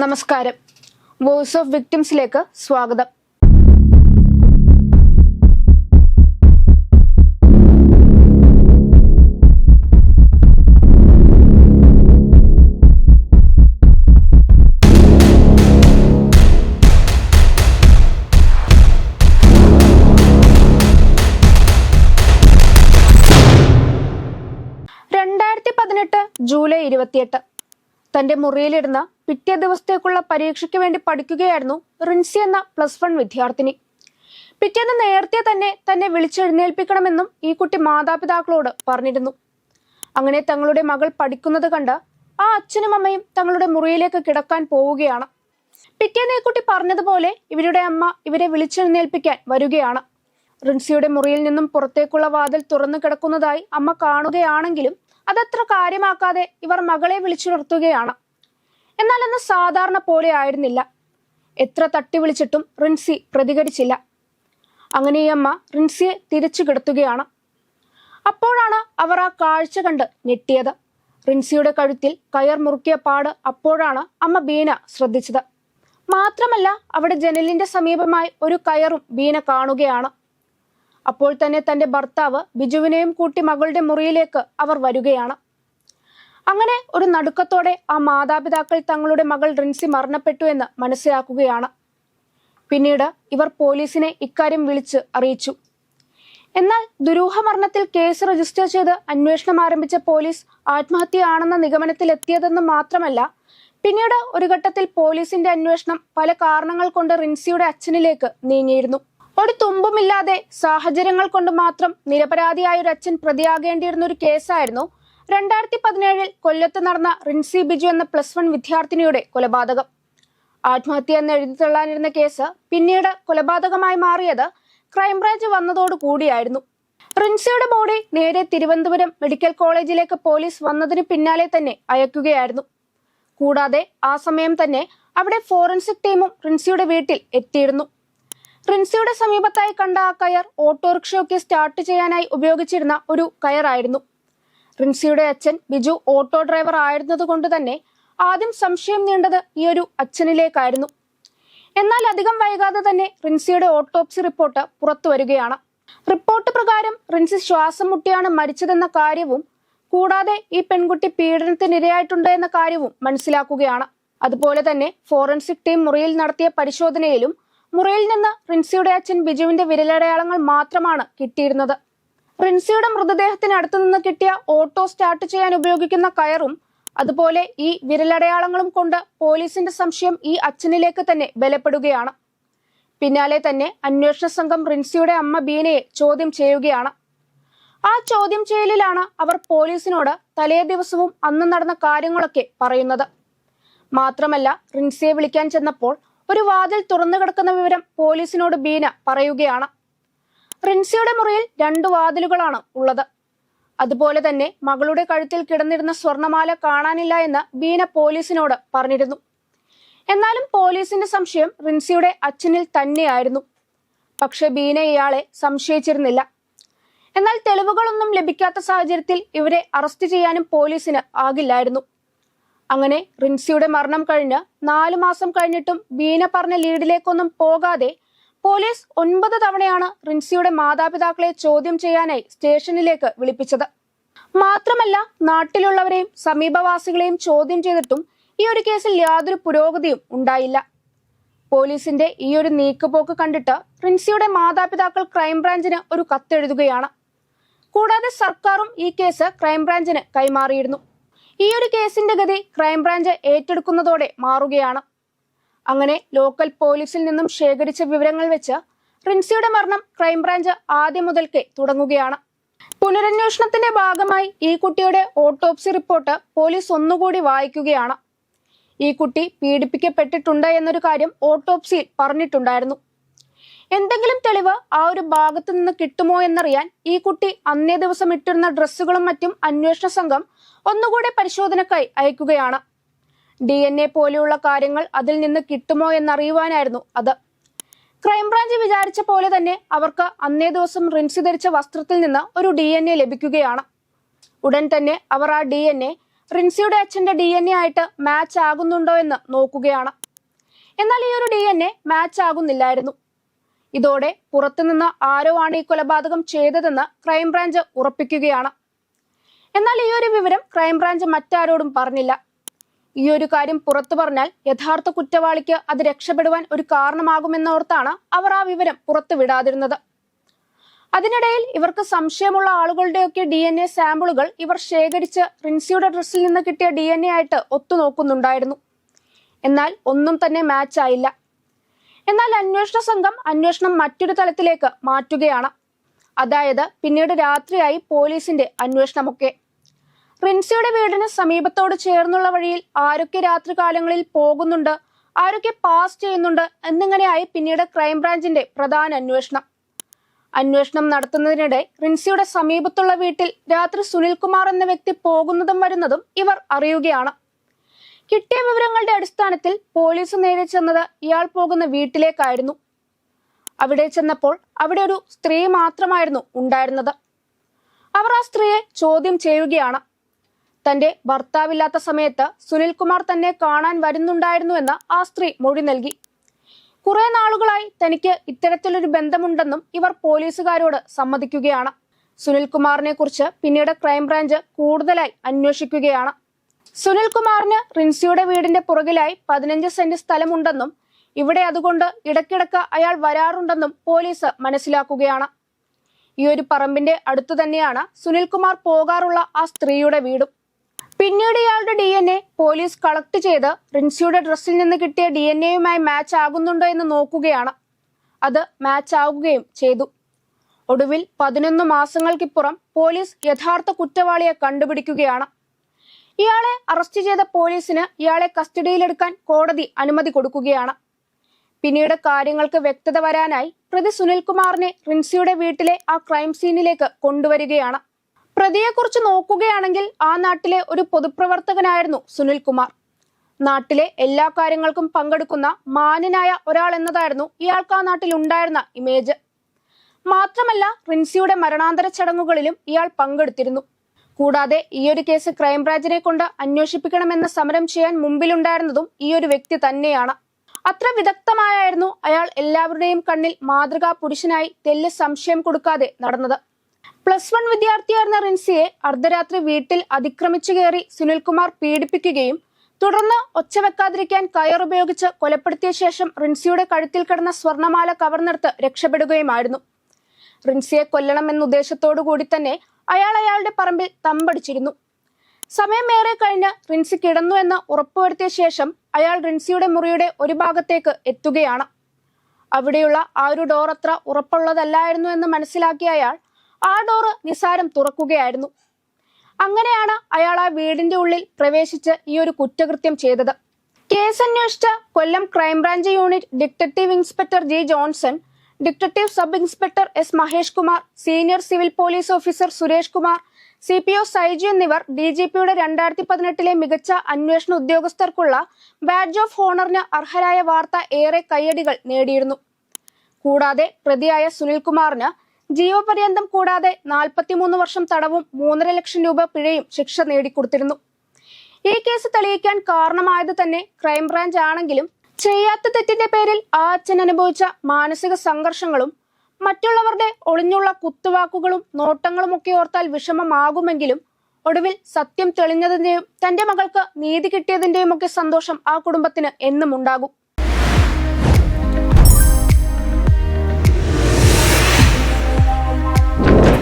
നമസ്കാരം. Voice of വിക്ടിംസിലേക്ക് സ്വാഗതം. July 28 തന്റെ മുറിയിലിരുന്ന പിറ്റേ ദിവസത്തേക്കുള്ള പരീക്ഷയ്ക്ക് വേണ്ടി പഠിക്കുകയായിരുന്നു റിൻസി എന്ന +1 വിദ്യാർത്ഥിനി. പിറ്റേന്ന് നേരത്തെ തന്നെ വിളിച്ചെഴുന്നേൽപ്പിക്കണമെന്നും ഈ കുട്ടി മാതാപിതാക്കളോട് പറഞ്ഞിരുന്നു. അങ്ങനെ തങ്ങളുടെ മകൾ പഠിക്കുന്നത് കണ്ട് ആ അച്ഛനും അമ്മയും തങ്ങളുടെ മുറിയിലേക്ക് കിടക്കാൻ പോവുകയാണ്. പിറ്റേന്ന് ഈ കുട്ടി പറഞ്ഞതുപോലെ ഇവരുടെ അമ്മ ഇവരെ വിളിച്ചെഴുന്നേൽപ്പിക്കാൻ വരികയാണ്. റിൻസിയുടെ മുറിയിൽ നിന്നും പുറത്തേക്കുള്ള വാതിൽ തുറന്നു കിടക്കുന്നതായി അമ്മ കാണുകയാണെങ്കിലും അതത്ര കാര്യമാക്കാതെ ഇവർ മകളെ വിളിച്ചുണർത്തുകയാണ്. എന്നാൽ അന്ന് സാധാരണ പോലെ ആയിരുന്നില്ല. എത്ര തട്ടി വിളിച്ചിട്ടും റിൻസി പ്രതികരിച്ചില്ല. അങ്ങനെ ഈ അമ്മ റിൻസിയെ തിരിച്ചു കിടത്തുകയാണ്. അപ്പോഴാണ് അവർ ആ കാഴ്ച കണ്ട് ഞെട്ടിയത്. റിൻസിയുടെ കഴുത്തിൽ കയർ മുറുക്കിയ പാട് അപ്പോഴാണ് അമ്മ ബീന ശ്രദ്ധിച്ചത്. മാത്രമല്ല അവിടെ ജനലിന്റെ സമീപമായി ഒരു കയറും ബീന കാണുകയാണ്. അപ്പോൾ തന്നെ തന്റെ ഭർത്താവ് ബിജുവിനെയും കൂട്ടി മകളുടെ മുറിയിലേക്ക് അവർ വരികയാണ്. അങ്ങനെ ഒരു നടുക്കത്തോടെ ആ മാതാപിതാക്കൾ തങ്ങളുടെ മകൾ റിൻസി മരണപ്പെട്ടു എന്ന് മനസ്സിലാക്കുകയാണ്. പിന്നീട് ഇവർ പോലീസിനെ ഇക്കാര്യം വിളിച്ച് അറിയിച്ചു. എന്നാൽ ദുരൂഹ മരണത്തിൽ കേസ് രജിസ്റ്റർ ചെയ്ത് അന്വേഷണം ആരംഭിച്ച പോലീസ് ആത്മഹത്യയാണെന്ന നിഗമനത്തിലെത്തിയതെന്ന് മാത്രമല്ല, പിന്നീട് ഒരു ഘട്ടത്തിൽ പോലീസിന്റെ അന്വേഷണം പല കാരണങ്ങൾ കൊണ്ട് റിൻസിയുടെ അച്ഛനിലേക്ക് നീങ്ങിയിരുന്നു. ഒരു തുമ്പുമില്ലാതെ സാഹചര്യങ്ങൾ കൊണ്ട് മാത്രം നിരപരാധിയായ ഒരു അച്ഛൻ പ്രതിയാകേണ്ടിയിരുന്ന ഒരു കേസായിരുന്നു 2017 കൊല്ലത്ത് നടന്ന റിൻസി ബിജു എന്ന +1 വിദ്യാർത്ഥിനിയുടെ കൊലപാതകം. ആത്മഹത്യ എന്ന് എഴുതി തള്ളാനിരുന്ന കേസ് പിന്നീട് കൊലപാതകമായി മാറിയത് ക്രൈംബ്രാഞ്ച് വന്നതോടുകൂടിയായിരുന്നു. റിൻസിയുടെ ബോഡി നേരെ തിരുവനന്തപുരം മെഡിക്കൽ കോളേജിലേക്ക് പോലീസ് വന്നതിന് പിന്നാലെ തന്നെ അയക്കുകയായിരുന്നു. കൂടാതെ ആ സമയം തന്നെ അവിടെ ഫോറൻസിക് ടീമും റിൻസിയുടെ വീട്ടിൽ എത്തിയിരുന്നു. റിൻസിയുടെ സമീപത്തായി കണ്ട ആ കയർ ഓട്ടോറിക്ഷയൊക്കെ സ്റ്റാർട്ട് ചെയ്യാനായി ഉപയോഗിച്ചിരുന്ന ഒരു കയറായിരുന്നു. റിൻസിയുടെ അച്ഛൻ ബിജു ഓട്ടോ ഡ്രൈവർ ആയിരുന്നത് കൊണ്ട് തന്നെ ആദ്യം സംശയം നീണ്ടത് ഈ ഒരു അച്ഛനിലേക്കായിരുന്നു. എന്നാൽ അധികം വൈകാതെ തന്നെ റിൻസിയുടെ ഓട്ടോപ്സി റിപ്പോർട്ട് പുറത്തു വരികയാണ്. റിപ്പോർട്ട് പ്രകാരം റിൻസി ശ്വാസം മുട്ടിയാണ് മരിച്ചതെന്ന കാര്യവും കൂടാതെ ഈ പെൺകുട്ടി പീഡനത്തിനിരയായിട്ടുണ്ട് എന്ന കാര്യവും മനസ്സിലാക്കുകയാണ്. അതുപോലെ തന്നെ ഫോറൻസിക് ടീം മുറിയിൽ നടത്തിയ പരിശോധനയിലും മുറിയിൽ നിന്ന് റിൻസിയുടെ അച്ഛൻ ബിജുവിന്റെ വിരലടയാളങ്ങൾ മാത്രമാണ് കിട്ടിയിരുന്നത്. റിൻസിയുടെ മൃതദേഹത്തിനടുത്തു നിന്ന് കിട്ടിയ ഓട്ടോ സ്റ്റാർട്ട് ചെയ്യാൻ ഉപയോഗിക്കുന്ന കയറും അതുപോലെ ഈ വിരലടയാളങ്ങളും കൊണ്ട് പോലീസിന്റെ സംശയം ഈ അച്ഛനിലേക്ക് തന്നെ ബലപ്പെടുകയാണ്. പിന്നാലെ തന്നെ അന്വേഷണ സംഘം റിൻസിയുടെ അമ്മ ബീനയെ ചോദ്യം ചെയ്യുകയാണ്. ആ ചോദ്യം ചെയ്യലിലാണ് അവർ പോലീസിനോട് തലേ ദിവസവും അന്ന് നടന്ന കാര്യങ്ങളൊക്കെ പറയുന്നത്. മാത്രമല്ല റിൻസിയെ വിളിക്കാൻ ചെന്നപ്പോൾ ഒരു വാതിൽ തുറന്നു കിടക്കുന്ന വിവരം പോലീസിനോട് ബീന പറയുകയാണ്. റിൻസിയുടെ മുറിയിൽ 2 വാതിലുകളാണ് ഉള്ളത്. അതുപോലെ തന്നെ മകളുടെ കഴുത്തിൽ കിടന്നിരുന്ന സ്വർണമാല കാണാനില്ല എന്ന് ബീന പോലീസിനോട് പറഞ്ഞിരുന്നു. എന്നാലും പോലീസിന്റെ സംശയം റിൻസിയുടെ അച്ഛനിൽ തന്നെയായിരുന്നു. പക്ഷെ ബീന ഇയാളെ സംശയിച്ചിരുന്നില്ല. എന്നാൽ തെളിവുകളൊന്നും ലഭിക്കാത്ത സാഹചര്യത്തിൽ ഇവരെ അറസ്റ്റ് ചെയ്യാനും പോലീസിന് ആകില്ലായിരുന്നു. അങ്ങനെ റിൻസിയുടെ മരണം കഴിഞ്ഞ് 4 മാസം കഴിഞ്ഞിട്ടും ബീന പറഞ്ഞ ലീഡിലേക്കൊന്നും പോകാതെ പോലീസ് 9 തവണയാണ് റിൻസിയുടെ മാതാപിതാക്കളെ ചോദ്യം ചെയ്യാനായി സ്റ്റേഷനിലേക്ക് വിളിപ്പിച്ചത്. മാത്രമല്ല നാട്ടിലുള്ളവരെയും സമീപവാസികളെയും ചോദ്യം ചെയ്തിട്ടും ഈ ഒരു കേസിൽ യാതൊരു പുരോഗതിയും ഉണ്ടായില്ല. പോലീസിന്റെ ഈ ഒരു നീക്കുപോക്ക് കണ്ടിട്ട് റിൻസിയുടെ മാതാപിതാക്കൾ ക്രൈംബ്രാഞ്ചിന് ഒരു കത്തെഴുതുകയാണ്. കൂടാതെ സർക്കാരും ഈ കേസ് ക്രൈംബ്രാഞ്ചിന് കൈമാറിയിരുന്നു. ഈ ഒരു കേസിന്റെ ഗതി ക്രൈംബ്രാഞ്ച് ഏറ്റെടുക്കുന്നതോടെ മാറുകയാണ്. അങ്ങനെ ലോക്കൽ പോലീസിൽ നിന്നും ശേഖരിച്ച വിവരങ്ങൾ വെച്ച് റിൻസിയുടെ മരണം ക്രൈംബ്രാഞ്ച് ആദ്യം മുതൽക്കേ തുടങ്ങുകയാണ്. പുനരന്വേഷണത്തിന്റെ ഭാഗമായി ഈ കുട്ടിയുടെ ഓട്ടോപ്സി റിപ്പോർട്ട് പോലീസ് ഒന്നുകൂടി വായിക്കുകയാണ്. ഈ കുട്ടി പീഡിപ്പിക്കപ്പെട്ടിട്ടുണ്ട് എന്നൊരു കാര്യം ഓട്ടോപ്സിയിൽ പറഞ്ഞിട്ടുണ്ടായിരുന്നു. എന്തെങ്കിലും തെളിവ് ആ ഒരു ഭാഗത്തു നിന്ന് കിട്ടുമോ എന്നറിയാൻ ഈ കുട്ടി അന്നേ ദിവസം ഇട്ടിരുന്ന ഡ്രസ്സുകളും മറ്റും അന്വേഷണ സംഘം ഒന്നുകൂടെ പരിശോധനക്കായി അയക്കുകയാണ്. DNA പോലെയുള്ള കാര്യങ്ങൾ അതിൽ നിന്ന് കിട്ടുമോ എന്നറിയുവാനായിരുന്നു അത്. ക്രൈംബ്രാഞ്ച് വിചാരിച്ച പോലെ തന്നെ അവർക്ക് അന്നേ ദിവസം റിൻസി ധരിച്ച വസ്ത്രത്തിൽ നിന്ന് ഒരു DNA ലഭിക്കുകയാണ്. ഉടൻ തന്നെ അവർ ആ DNA റിൻസിയുടെ അച്ഛന്റെ DNA ആയിട്ട് മാച്ച് ആകുന്നുണ്ടോ എന്ന് നോക്കുകയാണ്. എന്നാൽ ഈ ഒരു DNA മാച്ച് ആകുന്നില്ലായിരുന്നു. ഇതോടെ പുറത്തുനിന്ന് ആരോ ആണ് ഈ കൊലപാതകം ചെയ്തതെന്ന് ക്രൈംബ്രാഞ്ച് ഉറപ്പിക്കുകയാണ്. എന്നാൽ ഈ ഒരു വിവരം ക്രൈംബ്രാഞ്ച് മറ്റാരോടും പറഞ്ഞില്ല. ഈ ഒരു കാര്യം പുറത്തു പറഞ്ഞാൽ യഥാർത്ഥ കുറ്റവാളിക്ക് അത് രക്ഷപ്പെടുവാൻ ഒരു കാരണമാകുമെന്നോർത്താണ് അവർ ആ വിവരം പുറത്തു വിടാതിരുന്നത്. അതിനിടയിൽ ഇവർക്ക് സംശയമുള്ള ആളുകളുടെയൊക്കെ DNA സാമ്പിളുകൾ ഇവർ ശേഖരിച്ച് റിൻസിയുടെ ഡ്രസ്സിൽ നിന്ന് കിട്ടിയ DNA ആയിട്ട് ഒത്തുനോക്കുന്നുണ്ടായിരുന്നു. എന്നാൽ ഒന്നും തന്നെ മാച്ച് ആയില്ല. എന്നാൽ അന്വേഷണ സംഘം അന്വേഷണം മറ്റൊരു തലത്തിലേക്ക് മാറ്റുകയാണ്. അതായത് പിന്നീട് രാത്രിയായി പോലീസിന്റെ അന്വേഷണമൊക്കെ. റിൻസിയുടെ വീടിന് സമീപത്തോട് ചേർന്നുള്ള വഴിയിൽ ആരൊക്കെ രാത്രികാലങ്ങളിൽ പോകുന്നുണ്ട്, ആരൊക്കെ പാസ് ചെയ്യുന്നുണ്ട് എന്നിങ്ങനെയായി പിന്നീട് ക്രൈംബ്രാഞ്ചിന്റെ പ്രധാന അന്വേഷണം നടത്തുന്നതിനിടെ റിൻസിയുടെ സമീപത്തുള്ള വീട്ടിൽ രാത്രി സുനിൽകുമാർ എന്ന വ്യക്തി പോകുന്നതും വരുന്നതും ഇവർ അറിയുകയാണ്. കിട്ടിയ വിവരങ്ങളുടെ അടിസ്ഥാനത്തിൽ പോലീസ് നേരെ ചെന്നത് ഇയാൾ പോകുന്ന വീട്ടിലേക്കായിരുന്നു. അവിടെ ചെന്നപ്പോൾ അവിടെ ഒരു സ്ത്രീ മാത്രമായിരുന്നു ഉണ്ടായിരുന്നത്. അവർ ആ സ്ത്രീയെ ചോദ്യം ചെയ്യുകയാണ്. തന്റെ ഭർത്താവില്ലാത്ത സമയത്ത് സുനിൽകുമാർ തന്നെ കാണാൻ വരുന്നുണ്ടായിരുന്നുവെന്ന് ആ സ്ത്രീ മൊഴി നൽകി. കുറെ നാളുകളായി തനിക്ക് ഇത്തരത്തിലൊരു ബന്ധമുണ്ടെന്നും ഇവർ പോലീസുകാരോട് സമ്മതിക്കുകയാണ്. സുനിൽകുമാറിനെ കുറിച്ച് പിന്നീട് ക്രൈംബ്രാഞ്ച് കൂടുതലായി അന്വേഷിക്കുകയാണ്. സുനിൽകുമാറിന് റിൻസിയുടെ വീടിന്റെ പുറകിലായി 15 സെന്റ് സ്ഥലമുണ്ടെന്നും ഇവിടെ അതുകൊണ്ട് ഇടയ്ക്കിടയ്ക്ക് അയാൾ വരാറുണ്ടെന്നും പോലീസ് മനസ്സിലാക്കുകയാണ്. ഈ ഒരു പറമ്പിന്റെ അടുത്തു തന്നെയാണ് സുനിൽകുമാർ പോകാറുള്ള ആ സ്ത്രീയുടെ വീടും. പിന്നീട് ഇയാളുടെ DNA പോലീസ് കളക്ട് ചെയ്ത് റിൻസിയുടെ ഡ്രസ്സിൽ നിന്ന് കിട്ടിയ DNAയുമായി മാച്ച് ആകുന്നുണ്ടോ എന്ന് നോക്കുകയാണ്. അത് മാച്ച് ആവുകയും ചെയ്തു. ഒടുവിൽ 11 മാസങ്ങൾക്കിപ്പുറം പോലീസ് യഥാർത്ഥ കുറ്റവാളിയെ കണ്ടുപിടിക്കുകയാണ്. ഇയാളെ അറസ്റ്റ് ചെയ്ത പോലീസിന് ഇയാളെ കസ്റ്റഡിയിലെടുക്കാൻ കോടതി അനുമതി കൊടുക്കുകയാണ്. പിന്നീട് കാര്യങ്ങൾക്ക് വ്യക്തത വരാനായി പ്രതി സുനിൽകുമാറിനെ റിൻസിയുടെ വീട്ടിലെ ആ ക്രൈം സീനിലേക്ക് കൊണ്ടുവരികയാണ്. പ്രതിയെക്കുറിച്ച് നോക്കുകയാണെങ്കിൽ ആ നാട്ടിലെ ഒരു പൊതുപ്രവർത്തകനായിരുന്നു സുനിൽകുമാർ. നാട്ടിലെ എല്ലാ കാര്യങ്ങൾക്കും പങ്കെടുക്കുന്ന മാന്യനായ ഒരാൾ എന്നതായിരുന്നു ഇയാൾക്ക് ആ നാട്ടിൽ ഉണ്ടായിരുന്ന ഇമേജ്. മാത്രമല്ല റിൻസിയുടെ മരണാന്തര ചടങ്ങുകളിലും ഇയാൾ പങ്കെടുത്തിരുന്നു. കൂടാതെ ഈ ഒരു കേസ് ക്രൈംബ്രാഞ്ചിനെ കൊണ്ട് അന്വേഷിപ്പിക്കണമെന്ന സമരം ചെയ്യാൻ മുമ്പിലുണ്ടായിരുന്നതും ഈ ഒരു വ്യക്തി തന്നെയാണ്. അത്ര വിദഗ്ധമായിരുന്നു അയാൾ എല്ലാവരുടെയും കണ്ണിൽ മാതൃകാ പുരുഷനായി തെല്ല് സംശയം കൊടുക്കാതെ നടന്നത്. +1 വിദ്യാർത്ഥിയായിരുന്ന റിൻസിയെ അർദ്ധരാത്രി വീട്ടിൽ അതിക്രമിച്ചു കയറി സുനിൽകുമാർ പീഡിപ്പിക്കുകയും തുടർന്ന് ഒച്ചവെക്കാതിരിക്കാൻ കയറുപയോഗിച്ച് കൊലപ്പെടുത്തിയ ശേഷം റിൻസിയുടെ കഴുത്തിൽ കിടന്ന സ്വർണമാല കവർന്നെടുത്ത് രക്ഷപ്പെടുകയുമായിരുന്നു. റിൻസിയെ കൊല്ലണമെന്ന ഉദ്ദേശത്തോടു കൂടി തന്നെ അയാൾ അയാളുടെ പറമ്പിൽ തമ്പടിച്ചിരുന്നു. സമയമേറെ കഴിഞ്ഞ് റിൻസി കിടന്നു എന്ന് ഉറപ്പുവരുത്തിയ ശേഷം അയാൾ റിൻസിയുടെ മുറിയുടെ ഒരു ഭാഗത്തേക്ക് എത്തുകയാണ്. അവിടെയുള്ള ആ ഒരു ഡോർ അത്ര ഉറപ്പുള്ളതല്ലായിരുന്നു എന്ന് മനസ്സിലാക്കിയ അയാൾ ആ ഡോറ് നിസാരം തുറക്കുകയായിരുന്നു. അങ്ങനെയാണ് അയാൾ ആ വീടിന്റെ ഉള്ളിൽ പ്രവേശിച്ച് ഈ ഒരു കുറ്റകൃത്യം ചെയ്തത്. കേസ് അന്വേഷിച്ച Kollam crime branch unit detective inspector G. Johnson, detective sub inspector S. Mahesh Kumar, senior civil police officer Suresh Kumar, CPO Saiju എന്നിവർ DGPയുടെ 2018 മികച്ച അന്വേഷണ ഉദ്യോഗസ്ഥർക്കുള്ള ബാഡ്ജ് ഓഫ് ഓണറിന് അർഹരായ വാർത്ത ഏറെ കയ്യടികൾ നേടിയിരുന്നു. കൂടാതെ പ്രതിയായ സുനിൽകുമാറിന് ജീവപര്യന്തം കൂടാതെ 43 വർഷം തടവും 3.5 ലക്ഷം രൂപ പിഴയും ശിക്ഷ നേടിക്കൊടുത്തിരുന്നു. ഈ കേസ് തെളിയിക്കാൻ കാരണമായത് തന്നെ ക്രൈംബ്രാഞ്ച് ആണെങ്കിലും ചെയ്യാത്ത തെറ്റിന്റെ പേരിൽ ആ അച്ഛൻ അനുഭവിച്ച മാനസിക സംഘർഷങ്ങളും മറ്റുള്ളവരുടെ ഒളിഞ്ഞുള്ള കുത്തുവാക്കുകളും നോട്ടങ്ങളും ഒക്കെ ഓർത്താൽ വിഷമമാകുമെങ്കിലും ഒടുവിൽ സത്യം തെളിഞ്ഞതിന്റെയും തന്റെ മകൾക്ക് നീതി കിട്ടിയതിന്റെയും ഒക്കെ സന്തോഷം ആ കുടുംബത്തിന് എന്നും ഉണ്ടാകും.